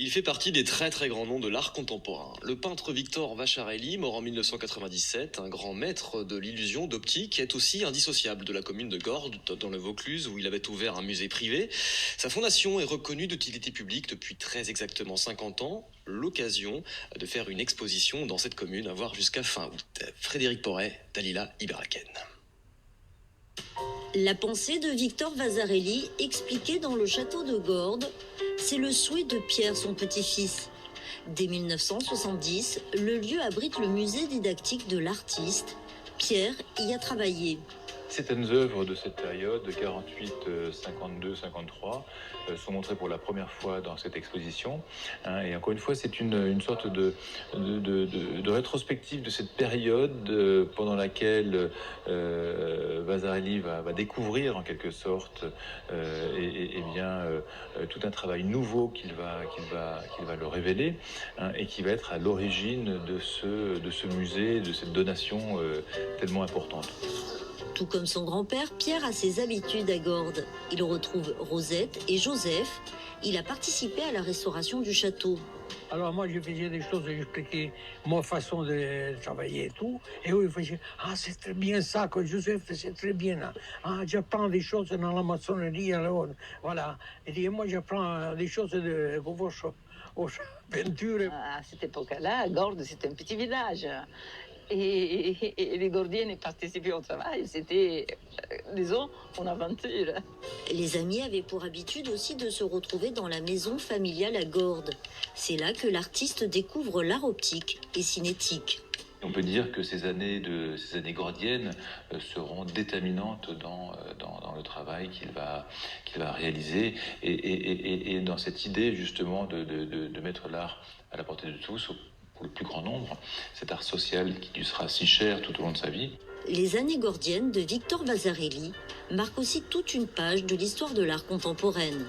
Il fait partie des très très grands noms de l'art contemporain. Le peintre Victor Vacharelli, mort en 1997, un grand maître de l'illusion d'optique, est aussi indissociable de la commune de Gordes, dans le Vaucluse, où il avait ouvert un musée privé. Sa fondation est reconnue d'utilité publique depuis très exactement 50 ans. L'occasion de faire une exposition dans cette commune à voir jusqu'à fin août. Frédéric Porret, Dalila Iberaken. La pensée de Victor Vasarely, expliquée dans le château de Gordes, c'est le souhait de Pierre, son petit-fils. Dès 1970, le lieu abrite le musée didactique de l'artiste. Pierre y a travaillé. Certaines œuvres de cette période, de 48, 52, 53, sont montrées pour la première fois dans cette exposition. Et encore une fois, c'est une sorte de rétrospective de cette période pendant laquelle Vasarely va découvrir en quelque sorte tout un travail nouveau qu'il va le révéler, et qui va être à l'origine de ce musée, de cette donation tellement importante. Tout comme son grand-père, Pierre a ses habitudes à Gordes. Il retrouve Rosette et Joseph. Il a participé à la restauration du château. Alors moi, je faisais des choses, j'expliquais ma façon de travailler et tout. Et eux, ils faisaient « Ah, c'est très bien ça que Joseph, c'est très bien. Ah, j'apprends des choses dans la maçonnerie, alors, voilà. Et moi, j'apprends des choses aux peintures. » À cette époque-là, Gordes, c'était un petit village. Et les Gordiennes participaient au travail, c'était, disons, une aventure. Les amis avaient pour habitude aussi de se retrouver dans la maison familiale à Gordes. C'est là que l'artiste découvre l'art optique et cinétique. On peut dire que ces années gordiennes seront déterminantes dans le travail qu'il va réaliser et dans cette idée justement de mettre l'art à la portée de tous, pour le plus grand nombre, cet art social qui lui sera si cher tout au long de sa vie. Les années gordiennes de Victor Vasarely marquent aussi toute une page de l'histoire de l'art contemporaine.